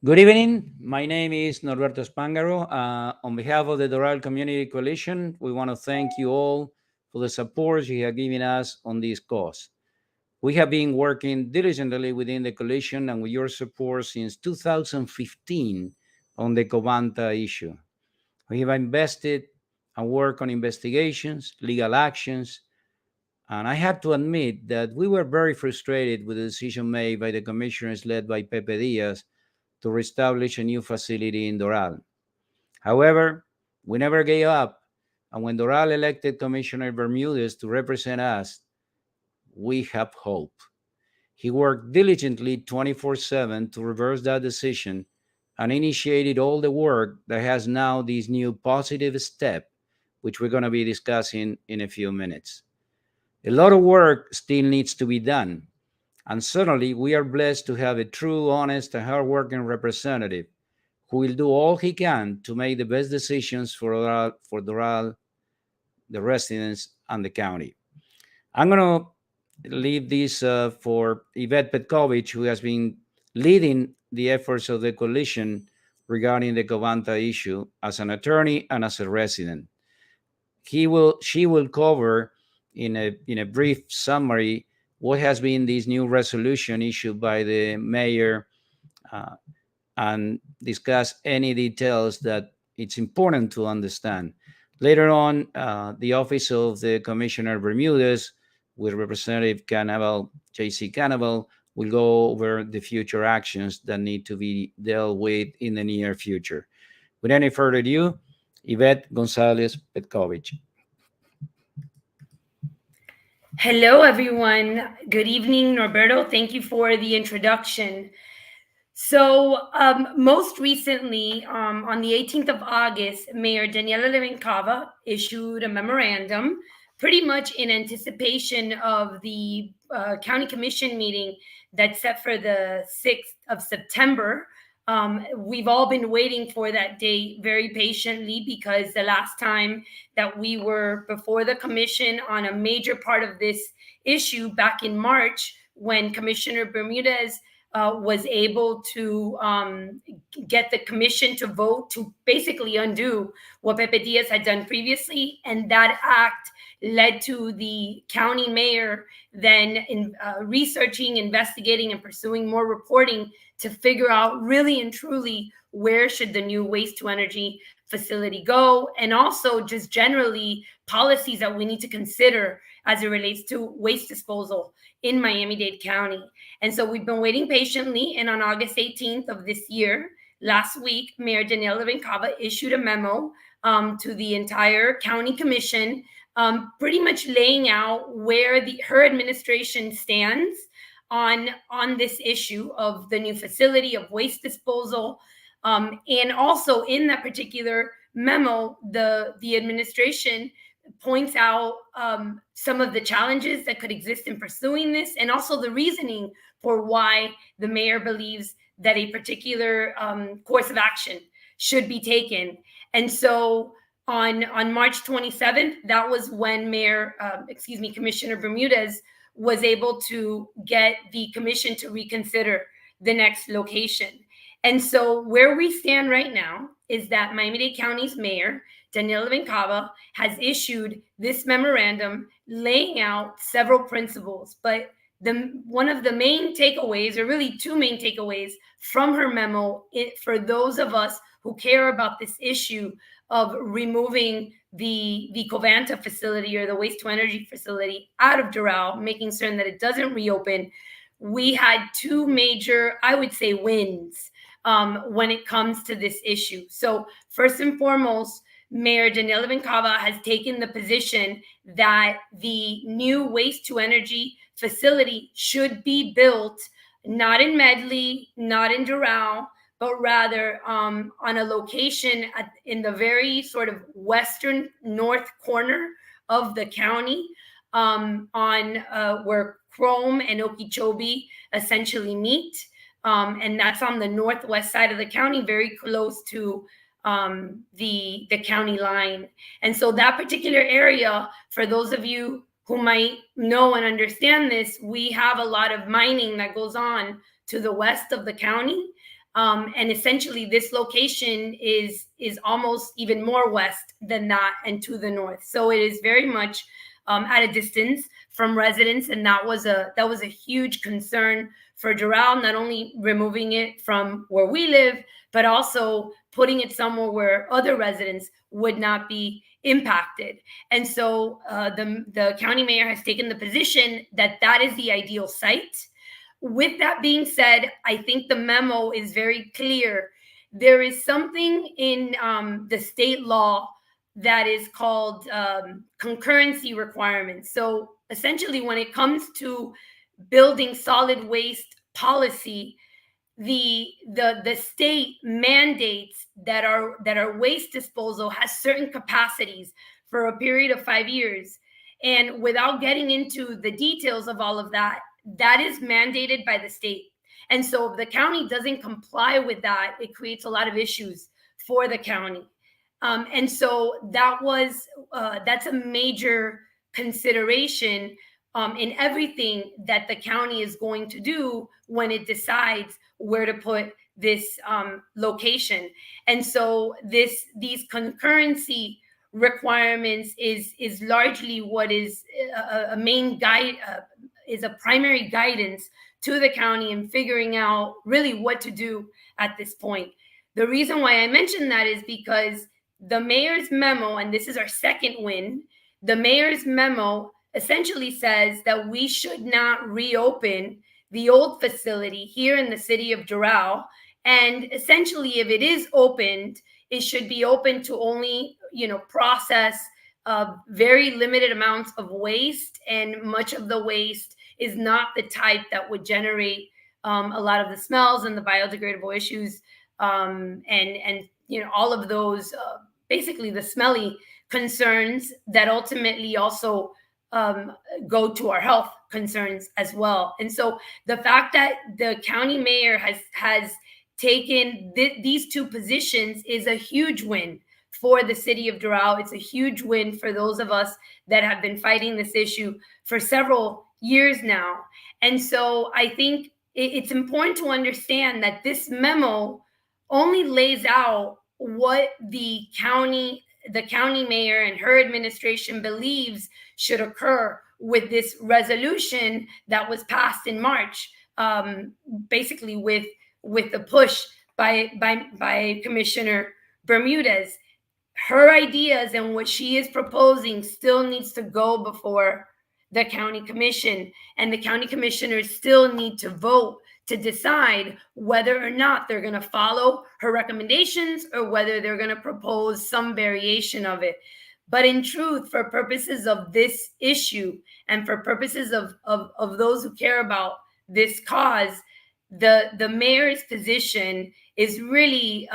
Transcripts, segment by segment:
Good evening. My name is Norberto Spangaro. On behalf of the Doral Community Coalition, we want to thank you all for the support you have given us on this cause. We have been working diligently within the coalition and with your support since 2015 on the Covanta issue. We have invested and worked on investigations, legal actions, and I have to admit that we were very frustrated with the decision made by the commissioners led by Pepe Diaz to reestablish a new facility in Doral. However, we never gave up, and when Doral elected Commissioner Bermudez to represent us, we have hope. He worked diligently 24/7 to reverse that decision and initiated all the work that has now this new positive step, which we're going to be discussing in a few minutes. A lot of work still needs to be done, and certainly we are blessed to have a true, honest, and hardworking representative who will do all he can to make the best decisions for Doral, the residents, and the county. I'm going to leave this for Yvette Petkovich, who has been leading the efforts of the coalition regarding the Covanta issue as an attorney and as a resident. She will cover in a brief summary what has been this new resolution issued by the mayor uh, and discuss any details that it's important to understand. Later on, the office of the Commissioner Bermudez with Representative Canaval, J.C. Canaval, will go over the future actions that need to be dealt with in the near future. With any further ado, Yvette Gonzalez Petkovich. Hello, everyone. Good evening, Norberto. Thank you for the introduction. So, most recently, on the 18th of August, Mayor Daniela Levincava issued a memorandum pretty much in anticipation of the county commission meeting that's set for the 6th of September. We've all been waiting for that date very patiently because the last time that we were before the commission on a major part of this issue back in March, when Commissioner Bermudez was able to get the commission to vote to basically undo what Pepe Diaz had done previously. And that act led to the county mayor then researching, investigating, and pursuing more reporting to figure out really and truly where should the new waste to energy facility go, and also just generally policies that we need to consider as it relates to waste disposal in Miami-Dade County. And so we've been waiting patiently, and on August 18th of this year, last week, Mayor Daniela Levincava issued a memo to the entire county commission, pretty much laying out where her administration stands on this issue of the new facility of waste disposal. And also in that particular memo, the administration points out some of the challenges that could exist in pursuing this, and also the reasoning for why the mayor believes that a particular course of action should be taken. And so on March 27th, that was when Commissioner Bermudez was able to get the commission to reconsider the next location. And so where we stand right now is that Miami-Dade County's mayor, Daniela Levincava, has issued this memorandum laying out several principles. But one of the main takeaways, or really two main takeaways from her memo, for those of us who care about this issue of removing the Covanta facility or the waste to energy facility out of Doral, making certain that it doesn't reopen, we had two major, I would say, wins when it comes to this issue. So first and foremost, Mayor Daniela Levincava has taken the position that the new waste to energy facility should be built not in Medley, not in Doral, but rather on a location in the very sort of western north corner of the county, on where Chrome and Okeechobee essentially meet. And that's on the northwest side of the county, very close to the county line. And so that particular area, for those of you who might know and understand this, we have a lot of mining that goes on to the west of the county. And essentially, this location is almost even more west than that and to the north. So it is very much at a distance from residents, and that was a huge concern for Doral. Not only removing it from where we live, but also putting it somewhere where other residents would not be impacted. And so the county mayor has taken the position that that is the ideal site. With that being said, I think the memo is very clear. There is something in the state law that is called concurrency requirements. So essentially, when it comes to building solid waste policy, the state mandates that our waste disposal has certain capacities for a period of 5 years. And without getting into the details of all of that, that is mandated by the state. And so if the county doesn't comply with that, it creates a lot of issues for the county. And so that's a major consideration in everything that the county is going to do when it decides where to put this location. And so these concurrency requirements is largely what is a main guide, is a primary guidance to the county in figuring out really what to do at this point. The reason why I mentioned that is because the mayor's memo, and this is our second win, the mayor's memo essentially says that we should not reopen the old facility here in the city of Doral. And essentially, if it is opened, it should be open to only, process very limited amounts of waste, and much of the waste is not the type that would generate a lot of the smells and the biodegradable issues, and all of those basically the smelly concerns that ultimately also go to our health concerns as well. And so the fact that the county mayor has taken these two positions is a huge win for the city of Doral. It's a huge win for those of us that have been fighting this issue for several years now. And so I think it's important to understand that this memo only lays out what the county mayor and her administration believes should occur with this resolution that was passed in March, basically with the push by Commissioner Bermudez. Her ideas and what she is proposing still needs to go before the county commission, and the county commissioners still need to vote to decide whether or not they're going to follow her recommendations or whether they're going to propose some variation of it. But in truth, for purposes of this issue and for purposes of those who care about this cause, the mayor's position is really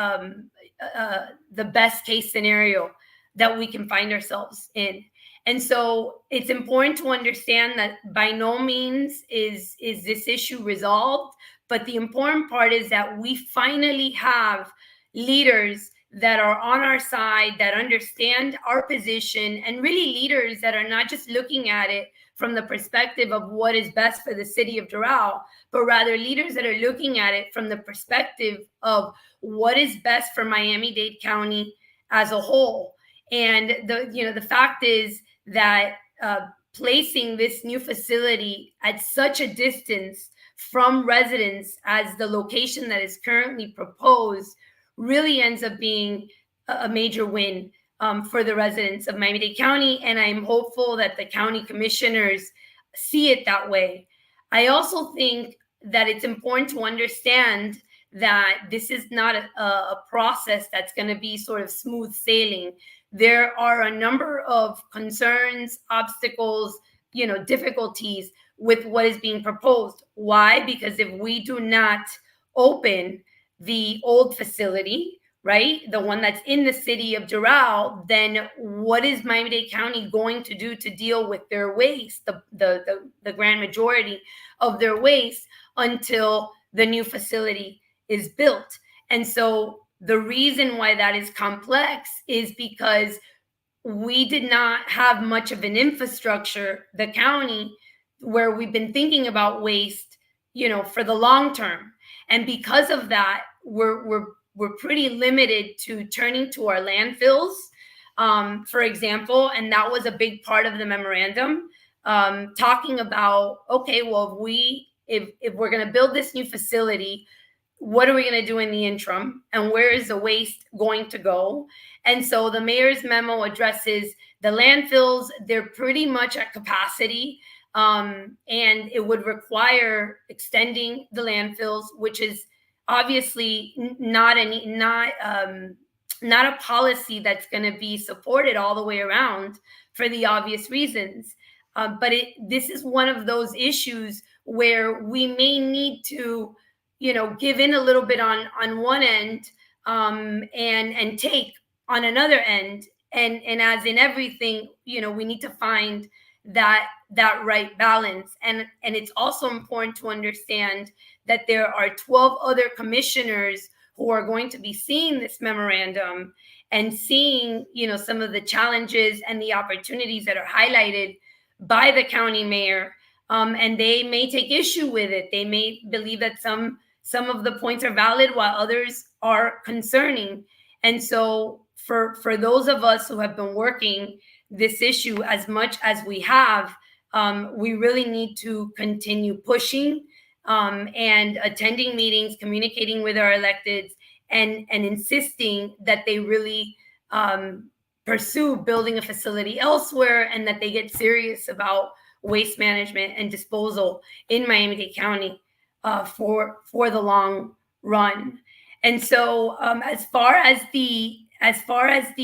the best case scenario that we can find ourselves in. And so it's important to understand that by no means is this issue resolved, but the important part is that we finally have leaders that are on our side, that understand our position, and really leaders that are not just looking at it from the perspective of what is best for the city of Doral, but rather leaders that are looking at it from the perspective of what is best for Miami-Dade County as a whole. And the fact is that placing this new facility at such a distance from residents as the location that is currently proposed really ends up being a major win for the residents of Miami-Dade County. And I'm hopeful that the county commissioners see it that way. I also think that it's important to understand that this is not a process that's going to be sort of smooth sailing. There are a number of concerns, obstacles, difficulties with what is being proposed. Why? Because if we do not open the old facility, right, the one that's in the city of Doral, then what is Miami-Dade County going to do to deal with their waste, the grand majority of their waste, until the new facility is built? And so the reason why that is complex is because we did not have much of an infrastructure, the county, where we've been thinking about waste, for the long term. And because of that, we're pretty limited to turning to our landfills, for example, and that was a big part of the memorandum, talking about, okay, well, if we're going to build this new facility, what are we going to do in the interim, and where is the waste going to go? And so the mayor's memo addresses the landfills. They're pretty much at capacity, and it would require extending the landfills, which is obviously not a policy that's going to be supported all the way around for the obvious reasons. But this is one of those issues where we may need to, give in a little bit on one end, and take on another end. And as in everything, we need to find that right balance. And it's also important to understand that there are 12 other commissioners who are going to be seeing this memorandum and seeing, some of the challenges and the opportunities that are highlighted by the county mayor. And they may take issue with it. They may believe that some of the points are valid while others are concerning. And so for those of us who have been working this issue as much as we have, we really need to continue pushing, and attending meetings, communicating with our electeds, and insisting that they really pursue building a facility elsewhere, and that they get serious about waste management and disposal in Miami-Dade County for the long run. And so, as far as the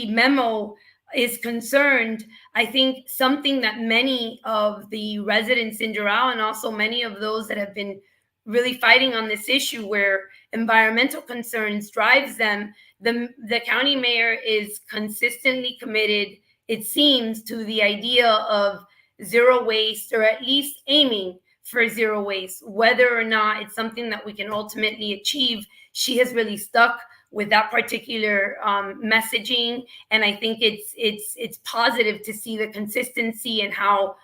memo is concerned, I think something that many of the residents in Doral, and also many of those that have been really fighting on this issue where environmental concerns drives them, the county mayor is consistently committed, it seems, to the idea of zero waste, or at least aiming for zero waste. Whether or not it's something that we can ultimately achieve, she has really stuck with that particular messaging. And I think it's positive to see the consistency and how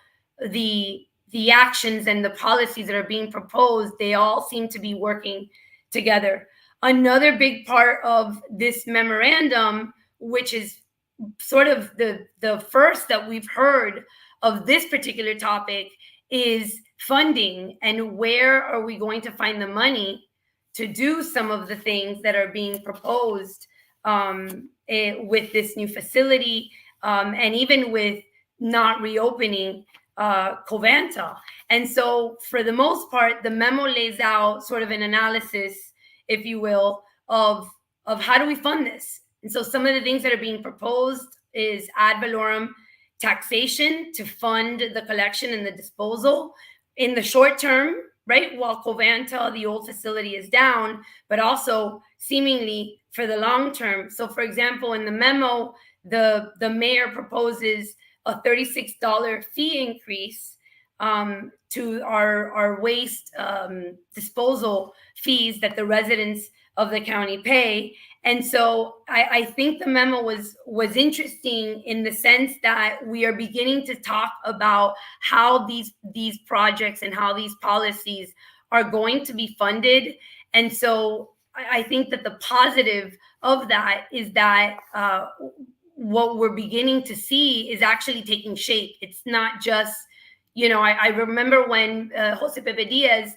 the actions and the policies that are being proposed, they all seem to be working together. Another big part of this memorandum, which is sort of the first that we've heard of this particular topic, is funding, and where are we going to find the money to do some of the things that are being proposed with this new facility, and even with not reopening Covanta. And so for the most part, the memo lays out sort of an analysis, if you will, of how do we fund this. And so some of the things that are being proposed is ad valorem taxation to fund the collection and the disposal in the short term, right, while Covanta, the old facility, is down, but also seemingly for the long term. So, for example, in the memo, the mayor proposes a $36 fee increase to our waste disposal fees that the residents of the county pay. And so I think the memo was interesting in the sense that we are beginning to talk about how these projects and how these policies are going to be funded. And so I think that the positive of that is that what we're beginning to see is actually taking shape. It's not just, I remember when Jose Pepe Diaz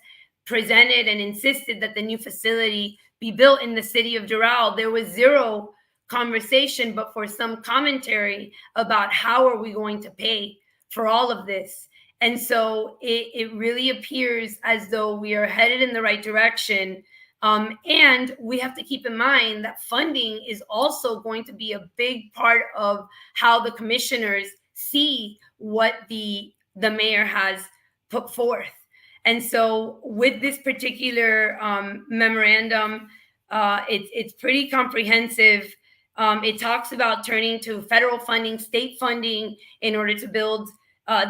presented and insisted that the new facility be built in the city of Doral, there was zero conversation, but for some commentary about how are we going to pay for all of this. And so it really appears as though we are headed in the right direction. And we have to keep in mind that funding is also going to be a big part of how the commissioners see what the mayor has put forth. And so with this particular memorandum, it's pretty comprehensive. It talks about turning to federal funding, state funding in order to build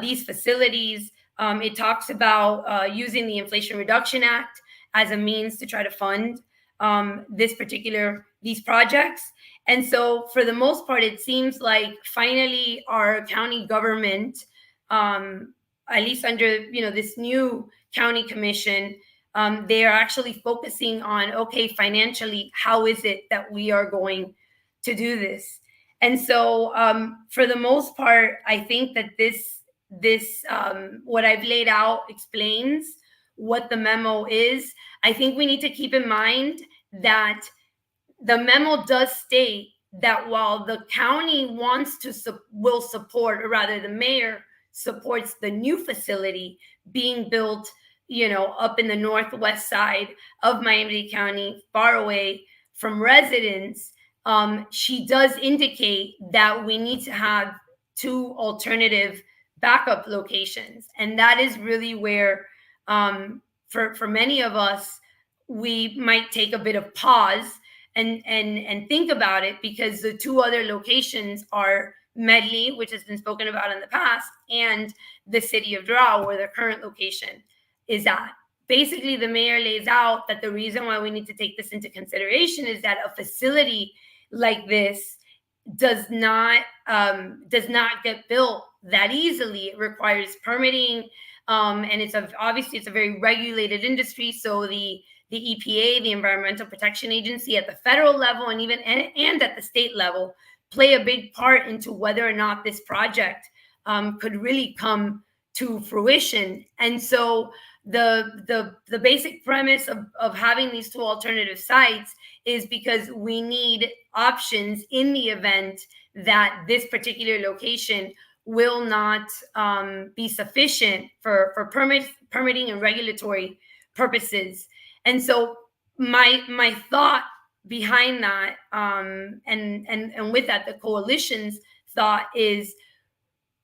these facilities. It talks about using the Inflation Reduction Act as a means to try to fund these projects. And so for the most part, it seems like finally our county government, at least under this new county commission, They are actually focusing on, okay, financially, how is it that we are going to do this? And so, for the most part, I think that this what I've laid out explains what the memo is. I think we need to keep in mind that the memo does state that while the county wants to will support, or rather the mayor supports the new facility being built, up in the northwest side of Miami-Dade County, far away from residents, she does indicate that we need to have two alternative backup locations. And that is really where, for many of us, we might take a bit of pause and think about it, because the two other locations are Medley, which has been spoken about in the past, and the city of Doral, where the current location is at. Basically, the mayor lays out that the reason why we need to take this into consideration is that a facility like this does not get built that easily. It requires permitting, and obviously it's a very regulated industry. So the EPA, the Environmental Protection Agency, at the federal level and even and at the state level, play a big part into whether or not this project could really come to fruition. And so the basic premise of having these two alternative sites is because we need options in the event that this particular location will not be sufficient for permitting and regulatory purposes. And so my thought behind that, and with that, the coalition's thought is,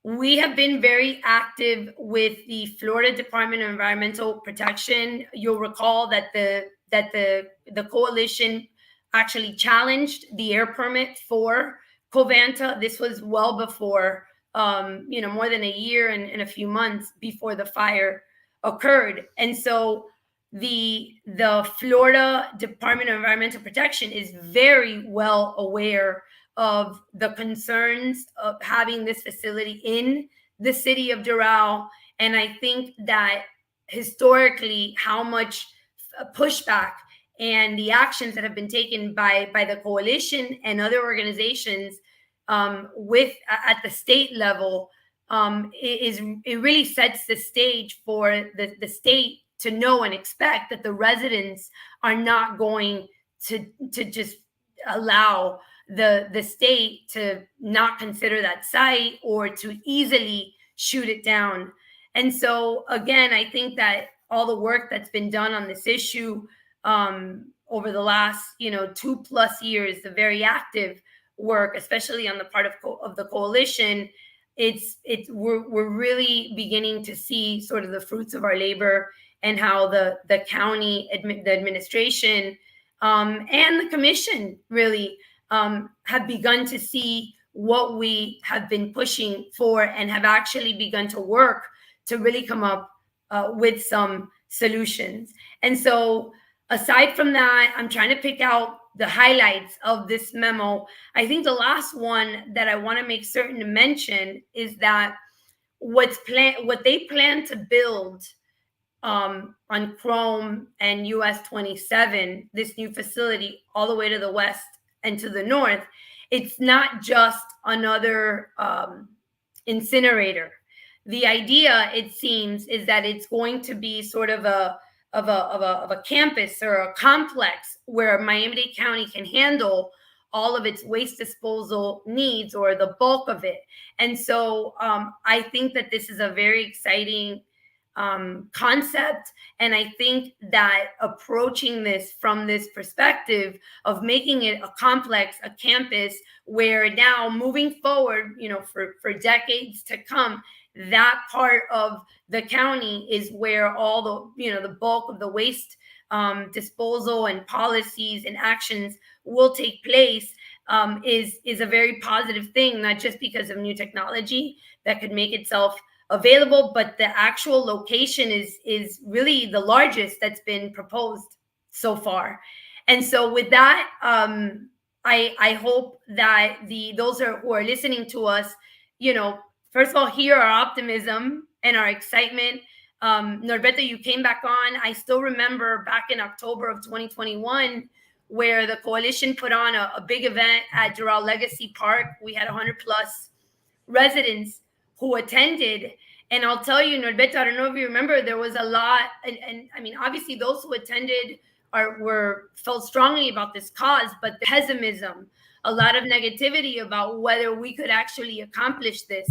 we have been very active with the Florida Department of Environmental Protection. You'll recall that the coalition actually challenged the air permit for Covanta. This was well before, more than a year and a few months before the fire occurred. And so the Florida Department of Environmental Protection is very well aware of the concerns of having this facility in the city of Doral. And I think that historically, how much pushback and the actions that have been taken by the coalition and other organizations at the state level, it really sets the stage for the state to know and expect that the residents are not going to just allow the state to not consider that site or to easily shoot it down. And so, again, I think that all the work that's been done on this issue over the last 2+ years, the very active work, especially on the part of the coalition, we're really beginning to see sort of the fruits of our labor, and how the county, the administration, and the commission really have begun to see what we have been pushing for, and have actually begun to work to really come up with some solutions. And so, aside from that, I'm trying to pick out the highlights of this memo. I think the last one that I want to make certain to mention is that what they plan to build on Chrome and US 27, this new facility all the way to the west and to the north, it's not just another incinerator. The idea, it seems, is that it's going to be sort of a campus or a complex where Miami-Dade County can handle all of its waste disposal needs, or the bulk of it. And so I think that this is a very exciting concept. And I think that approaching this from this perspective of making it a complex, a campus, where now moving forward, for decades to come, that part of the county is where all the bulk of the waste disposal and policies and actions will take place, is a very positive thing, not just because of new technology that could make itself available, but the actual location is really the largest that's been proposed so far. And so with that, I hope that those who are listening to us, first of all, hear our optimism and our excitement Norberto, you came back on. I still remember back in October of 2021 where the coalition put on a big event at Doral Legacy Park. We had 100 plus residents who attended. And I'll tell you, Norberto, I don't know if you remember, there was a lot, and I mean, obviously those who attended were felt strongly about this cause, but the pessimism, a lot of negativity about whether we could actually accomplish this.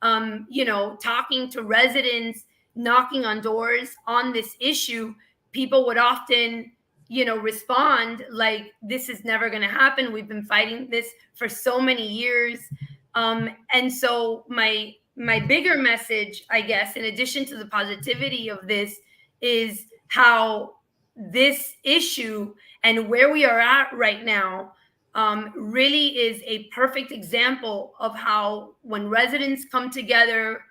Talking to residents, knocking on doors on this issue, people would often, respond like, this is never going to happen. We've been fighting this for so many years. And so my bigger message, I guess, in addition to the positivity of this, is how this issue and where we are at right now really is a perfect example of how when residents come together,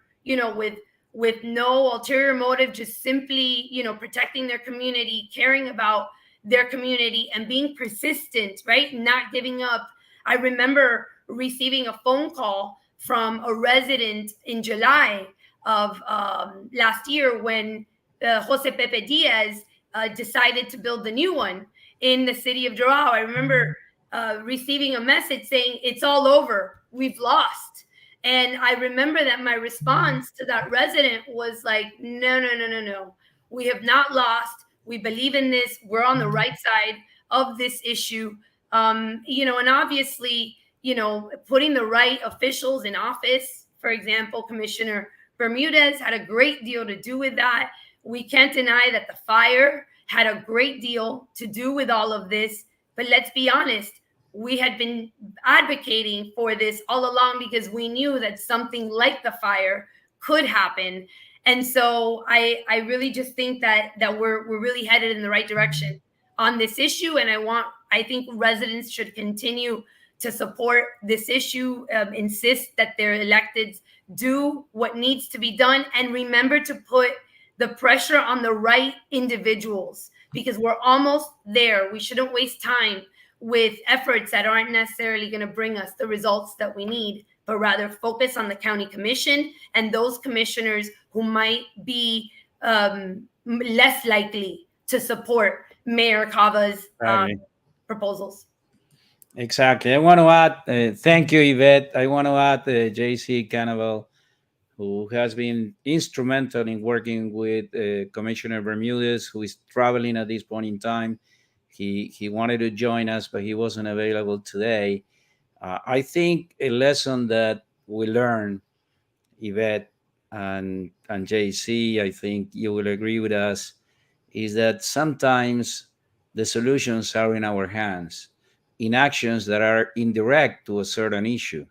with no ulterior motive, just simply, protecting their community, caring about their community, and being persistent, right? Not giving up. I remember receiving a phone call from a resident in July of last year when Jose Pepe Diaz decided to build the new one in the city of Doral. I remember receiving a message saying, it's all over, we've lost. And I remember that my response to that resident was like, no. We have not lost. We believe in this. We're on the right side of this issue. And obviously, putting the right officials in office, for example, Commissioner Bermudez had a great deal to do with that. We can't deny that the fire had a great deal to do with all of this. But let's be honest, we had been advocating for this all along because we knew that something like the fire could happen. And so I really just think that we're really headed in the right direction on this issue. And I think residents should continue to support this issue, insist that their electeds do what needs to be done, and remember to put the pressure on the right individuals, because we're almost there. We shouldn't waste time with efforts that aren't necessarily going to bring us the results that we need, but rather focus on the county commission and those commissioners who might be less likely to support Mayor Cava's proposals. Exactly. I want to add, thank you, Yvette. I want to add JC Cannibal, who has been instrumental in working with Commissioner Bermudez, who is traveling at this point in time. He wanted to join us, but he wasn't available today. I think a lesson that we learned, Yvette and JC, I think you will agree with us, is that sometimes the solutions are in our hands, in actions that are indirect to a certain issue.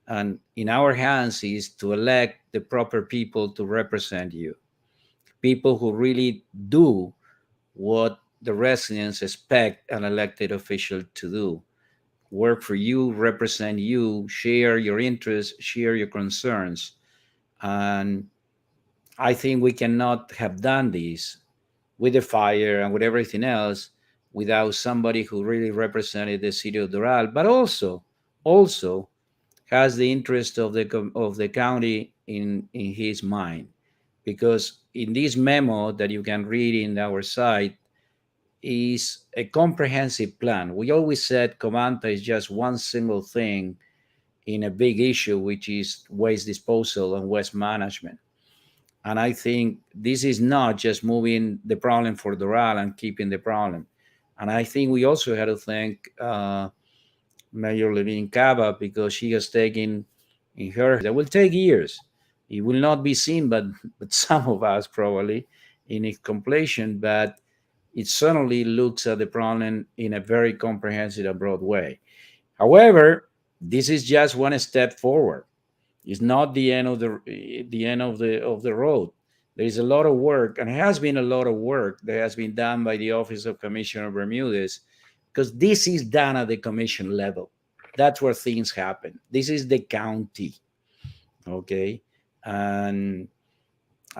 And in our hands is to elect the proper people to represent you, people who really do what the residents expect an elected official to do: work for you, represent you, share your interests, share your concerns. And I think we cannot have done this with the fire and with everything else without somebody who really represented the city of Doral, but also has the interest of the county in his mind. Because in this memo that you can read in our site is a comprehensive plan. We always said Covanta is just one single thing in a big issue, which is waste disposal and waste management. And I think this is not just moving the problem for Doral and keeping the problem. And I think we also had to thank Mayor Levine Cava, because she has taken in her, that will take years. It will not be seen, but some of us probably in its completion, but it certainly looks at the problem in a very comprehensive and broad way. However, this is just one step forward. It's not the end of the road. There is a lot of work, and has been a lot of work that has been done by the Office of Commissioner Bermudez, because this is done at the commission level. That's where things happen. This is the county, okay, and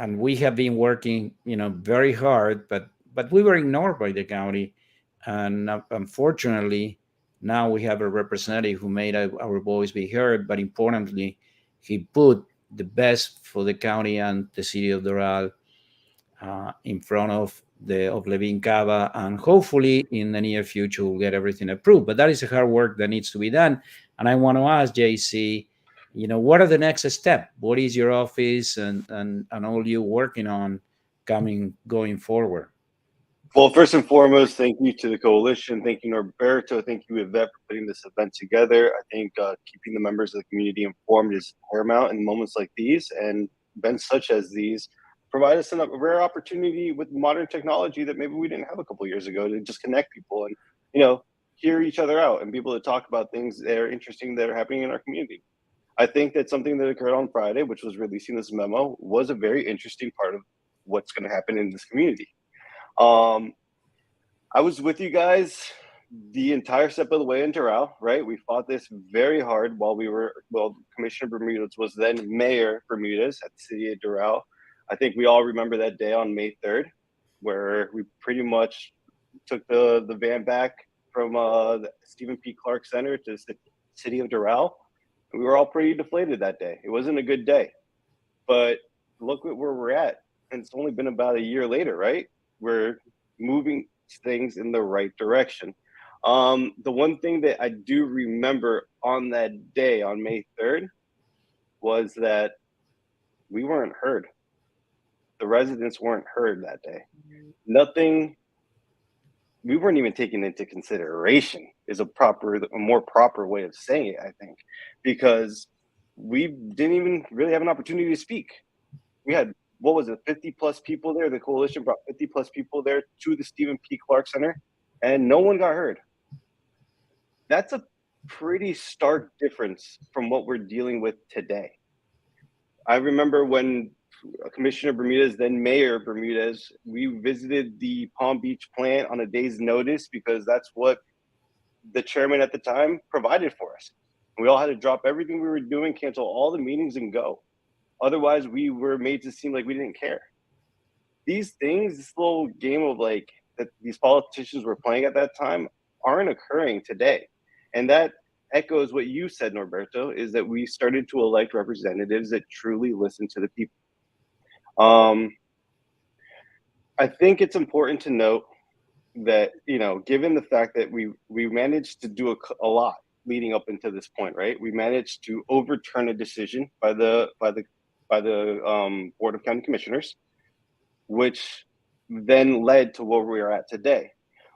we have been working, very hard, but we were ignored by the county, and unfortunately, now we have a representative who made our voice be heard. But importantly, he put the best for the county and the city of Doral in front of the of Levin Cava, and hopefully in the near future we'll get everything approved. But that is a hard work that needs to be done. And I want to ask JC, what are the next step? What is your office and all you working on going forward? Well, first and foremost, thank you to the coalition. Thank you, Norberto. Thank you, Yvette, for putting this event together. I think keeping the members of the community informed is paramount in moments like these, and events such as these provide us a rare opportunity with modern technology that maybe we didn't have a couple of years ago to just connect people and, hear each other out and be able to talk about things that are interesting that are happening in our community. I think that something that occurred on Friday, which was releasing this memo, was a very interesting part of what's going to happen in this community. I was with you guys the entire step of the way in Doral, right? We fought this very hard while Commissioner Bermudez was then Mayor Bermudez at the city of Doral. I think we all remember that day on May 3rd, where we pretty much took the van back from the Stephen P. Clark Center to the city of Doral. And we were all pretty deflated that day. It wasn't a good day, but look at where we're at. And it's only been about a year later, right? We're moving things in the right direction. The one thing that I do remember on that day, on May 3rd, was that we weren't heard. The residents weren't heard that day. Nothing, we weren't even taken into consideration is a more proper way of saying it, I think, because we didn't even really have an opportunity to speak. We had, 50 plus people there. The coalition brought 50 plus people there to the Stephen P. Clark Center, and no one got heard. That's a pretty stark difference from what we're dealing with today. I remember when Commissioner Bermudez, then Mayor Bermudez, we visited the Palm Beach plant on a day's notice because that's what the chairman at the time provided for us. We all had to drop everything we were doing, cancel all the meetings, and go. Otherwise, we were made to seem like we didn't care. These things, this little game of that these politicians were playing at that time, aren't occurring today. And that echoes what you said, Norberto, is that we started to elect representatives that truly listen to the people. I think it's important to note that, given the fact that we managed to do a lot leading up into this point, right? We managed to overturn a decision by the Board of County Commissioners, which then led to where we are at today.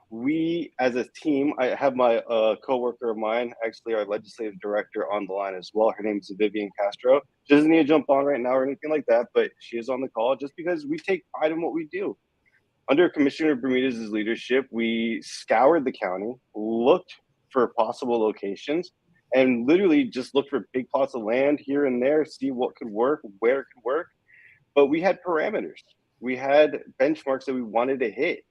We, as a team, I have my coworker of mine, actually our legislative director, on the line as well. Her name is Vivian Castro. She doesn't need to jump on right now or anything like that, but she is on the call just because we take pride in what we do. Under Commissioner Bermudez's leadership, we scoured the county, looked for possible locations, and literally just looked for big plots of land here and there, see what could work, where it could work. But we had parameters. We had benchmarks that we wanted to hit.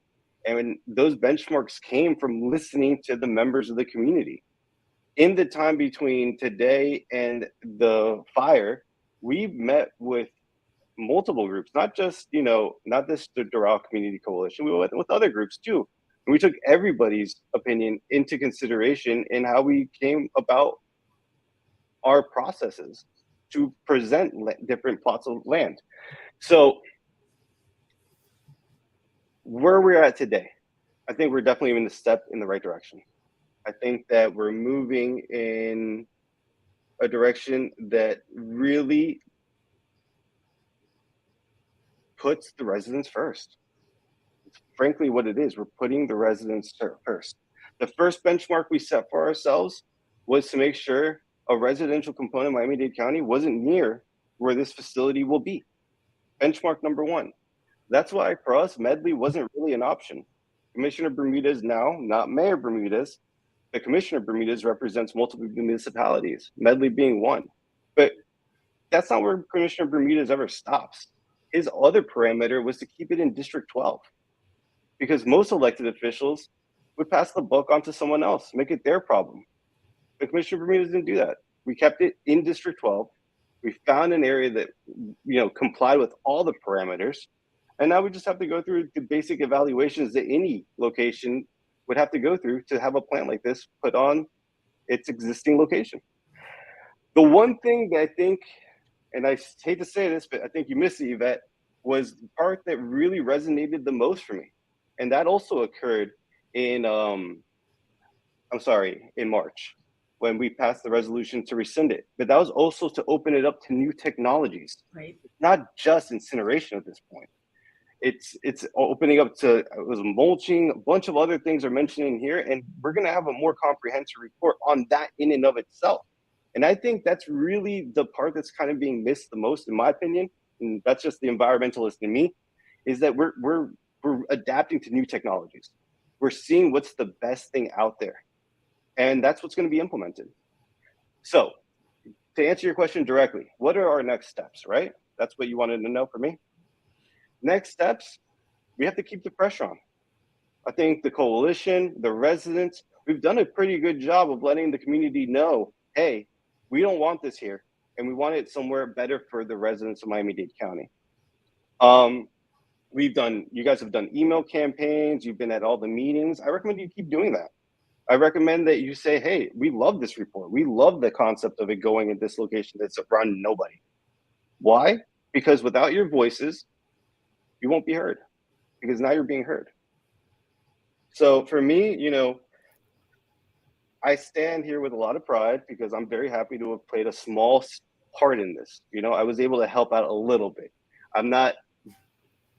And those benchmarks came from listening to the members of the community. In the time between today and the fire, we met with multiple groups, not just, not this the Doral Community Coalition. We went with other groups too. And we took everybody's opinion into consideration in how we came about our processes to present different plots of land. So where we're at today, I think we're definitely in a step in the right direction. I think that we're moving in a direction that really puts the residents first. It's frankly what it is. We're putting the residents first. The first benchmark we set for ourselves was to make sure a residential component of Miami-Dade County wasn't near where this facility will be. Benchmark number one. That's why for us, Medley wasn't really an option. Commissioner Bermudez now, not Mayor Bermudez, but Commissioner Bermudez represents multiple municipalities, Medley being one. But that's not where Commissioner Bermudez ever stops. His other parameter was to keep it in District 12, because most elected officials would pass the buck on to someone else, make it their problem. But Commissioner Bermudez didn't do that. We kept it in District 12. We found an area that, complied with all the parameters. And now we just have to go through the basic evaluations that any location would have to go through to have a plant like this put on its existing location. The one thing that I think, and I hate to say this, but I think you missed it, Yvette, was the part that really resonated the most for me. And that also occurred in in March, when we passed the resolution to rescind it. But that was also to open it up to new technologies, Right. not just incineration at this point. It's opening up to, it was mulching, a bunch of other things are mentioned in here, and we're going to have a more comprehensive report on that in and of itself. And I think that's really the part that's kind of being missed the most, in my opinion. And that's just the environmentalist in me, is that we're adapting to new technologies. We're seeing what's the best thing out there, and that's what's going to be implemented. So, to answer your question directly, what are our next steps, right? That's what you wanted to know from me. Next steps, we have to keep the pressure on. I think the coalition, the residents, we've done a pretty good job of letting the community know, hey, we don't want this here, and we want it somewhere better for the residents of Miami-Dade County. You guys have done email campaigns, you've been at all the meetings. I recommend you keep doing that. I recommend that you say, hey, we love this report. We love the concept of it going at this location that's around nobody. Why? Because without your voices, you won't be heard, because now you're being heard. So for me, I stand here with a lot of pride, because I'm very happy to have played a small part in this. I was able to help out a little bit. I'm not,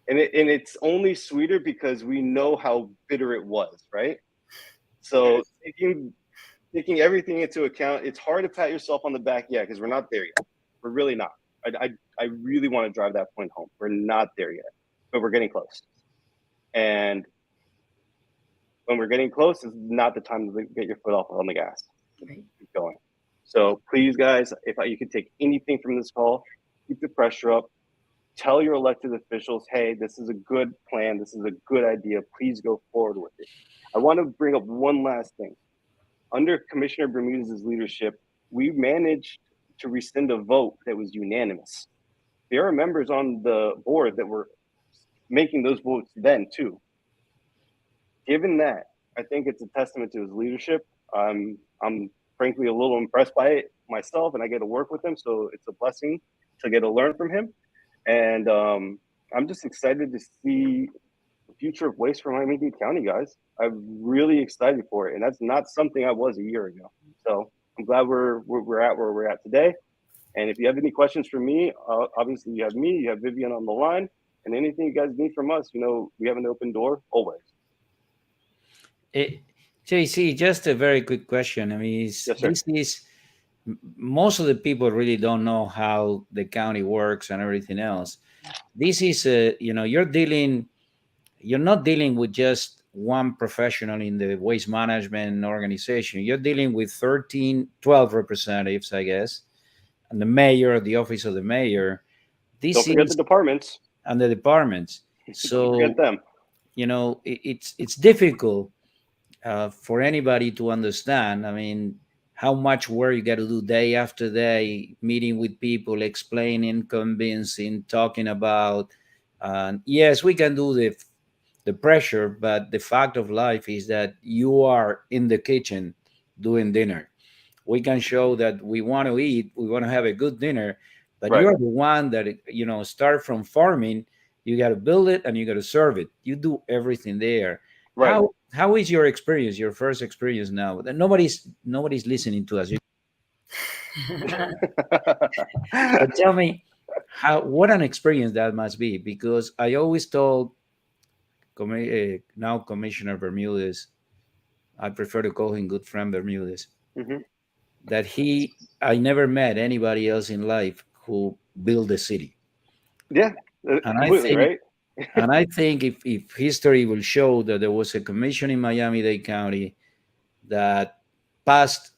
and it's only sweeter because we know how bitter it was, right? So taking everything into account, it's hard to pat yourself on the back, because we're not there yet. We're really not. I really want to drive that point home. We're not there yet, but we're getting close. And when we're getting close, is not the time to get your foot off on the gas. Right. Keep going. So please, guys, if you could take anything from this call, keep the pressure up. Tell your elected officials, hey, this is a good plan. This is a good idea. Please go forward with it. I want to bring up one last thing. Under Commissioner Bermudez's leadership, we managed to rescind a vote that was unanimous. There are members on the board that were making those votes then too. Given that, I think it's a testament to his leadership. I'm frankly a little impressed by it myself, and I get to work with him, so it's a blessing to get to learn from him. And I'm just excited to see the future of waste for Miami-Dade County, guys. I'm really excited for it, and that's not something I was a year ago. So I'm glad we're at where we're at today. And if you have any questions for me, obviously you have me, you have Vivian on the line, and anything you guys need from us, we have an open door always. JC, just a very quick question. I mean, Yes, sir. this is, most of the people really don't know how the county works and everything else. This is you're not dealing with just one professional in the waste management organization. You're dealing with 12 representatives, I guess, and the mayor, the office of the mayor. Don't forget the departments. And the departments. So don't forget them. It's difficult for anybody to understand. I mean, how much work you got to do day after day, meeting with people, explaining, convincing, talking about. Yes, we can do the pressure, but the fact of life is that you are in the kitchen doing dinner. We can show that we want to eat, we want to have a good dinner, but Right. you're the one that start from farming. You got to build it and you got to serve it. You do everything there. Right. How is your experience, your first experience now? Nobody's listening to us. But tell me, what an experience that must be, because I always told now Commissioner Bermudez, I prefer to call him good friend Bermudez, that I never met anybody else in life who built a city. Yeah, and completely, right? And I think if history will show that there was a commission in Miami-Dade County that passed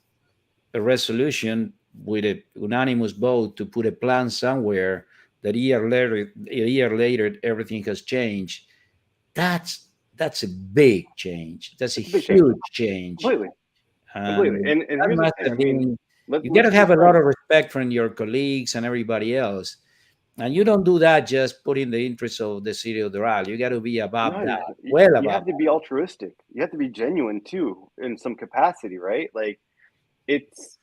a resolution with a unanimous vote to put a plan somewhere, that a year later everything has changed. That's a big change. That's a huge change. Completely. Completely. And here's the thing. I mean, you got to have a lot of respect from your colleagues and everybody else. And you don't do that just putting the interests of the city of Doral. You got to be above that. You have to be altruistic. You have to be genuine too, in some capacity, right? Like, it's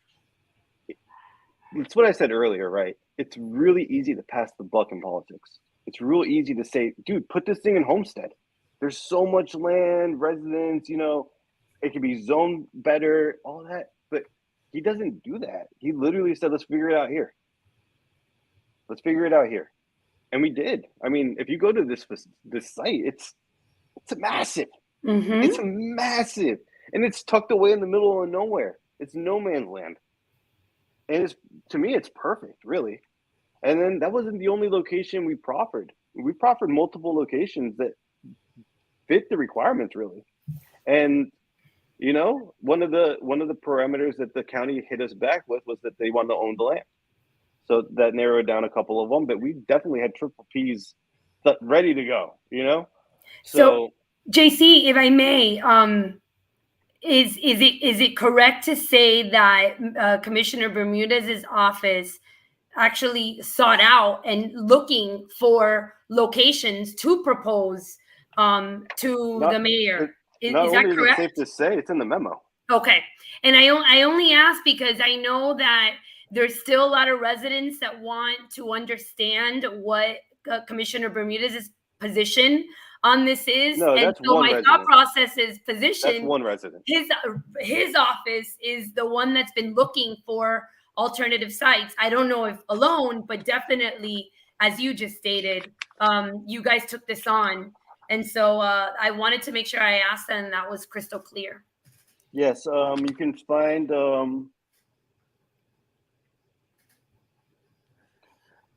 what I said earlier, right? It's really easy to pass the buck in politics. it's real easy to say, dude, put this thing in Homestead. There's so much land, residents, it can be zoned better, all that. But he doesn't do that. He literally said, let's figure it out here. Let's figure it out here. And we did. I mean, if you go to this site, it's massive. Mm-hmm. It's massive. And it's tucked away in the middle of nowhere. It's no man's land. And to me, it's perfect, really. And then that wasn't the only location we proffered. We proffered multiple locations that fit the requirements, really. And one of the parameters that the county hit us back with was that they wanted to own the land. So that narrowed down a couple of them, but we definitely had triple Ps ready to go, So JC, if I may, is it correct to say that Commissioner Bermudez's office actually sought out and looking for locations to propose to the mayor? Is that correct? Is it safe to say it's in the memo? Okay, and I only ask because I know that there's still a lot of residents that want to understand what Commissioner Bermudez's position on this is. No, and that's so one my resident. thought process is position. That's one resident. His office is the one that's been looking for alternative sites. I don't know if alone, but definitely, as you just stated, you guys took this on. And so I wanted to make sure I asked that, and that was crystal clear. Yes, you can find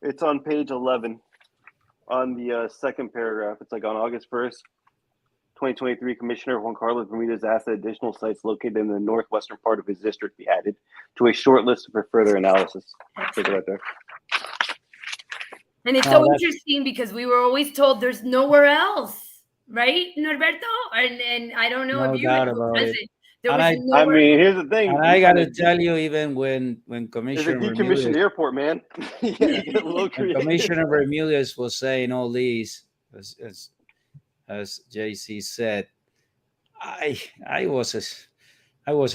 it's on page 11 on the second paragraph. It's like on August 1st, 2023, Commissioner Juan Carlos Bermudez asked that additional sites located in the northwestern part of his district be added to a short list for further analysis. Take it right there. And it's so interesting because we were always told there's nowhere else, right, Norberto? And I don't know No if you doubt were about present. it. There was I mean, here's the thing. And I got to tell you, even when Commissioner There's a decommissioned airport, man. Commissioner Bermudez was saying all these, as JC said, I was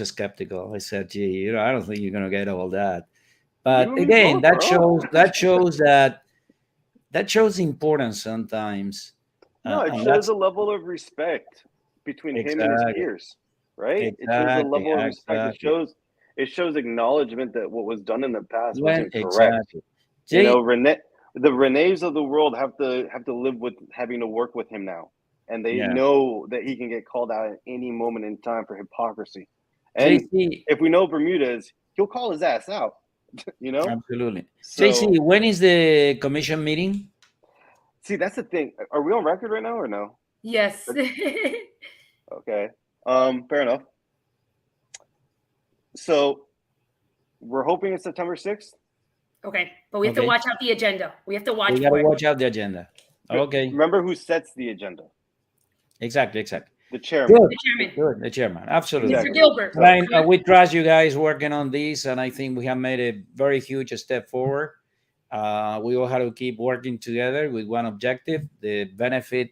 skeptical. I said, gee, I don't think you're going to get all that. But again, that shows importance sometimes. No, it shows a level of respect between him and his peers, right? It shows a level of respect. It shows acknowledgement that what was done in the past wasn't correct. The Renees of the world have to live with having to work with him now, and they know that he can get called out at any moment in time for hypocrisy. And if we know Bermudez, he'll call his ass out. Absolutely. So, JC, when is the commission meeting? See, that's the thing. Are we on record right now or no? Yes. Okay. Fair enough. So we're hoping it's September 6th. Okay, but we have to watch out the agenda. We have to watch. We got to watch out the agenda. Okay. Remember who sets the agenda? Exactly. The chairman. Good. The chairman. Absolutely. Mr. Gilbert. We trust you guys working on this, and I think we have made a very huge step forward. We all have to keep working together with one objective: the benefit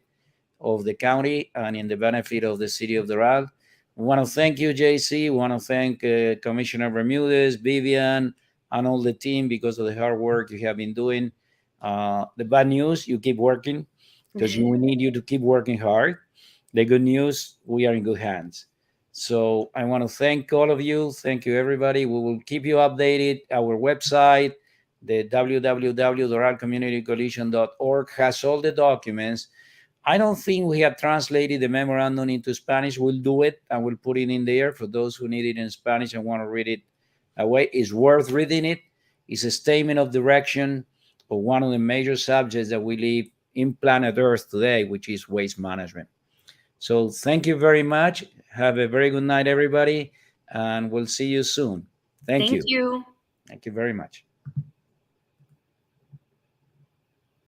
of the county and in the benefit of the city of Doral. We want to thank you, JC. We want to thank Commissioner Bermudez, Vivian, and all the team because of the hard work you have been doing. The bad news, you keep working because we need you to keep working hard. The good news, we are in good hands. So I want to thank all of you. Thank you, everybody. We will keep you updated. Our website, the www.doralcommunitycoalition.org, has all the documents. I don't think we have translated the memorandum into Spanish. We'll do it and we'll put it in there for those who need it in Spanish and want to read it away. It's worth reading it. It's a statement of direction of one of the major subjects that we live in planet Earth today, which is waste management. So thank you very much. Have a very good night, everybody, and we'll see you soon. Thank you. Thank you. Thank you very much.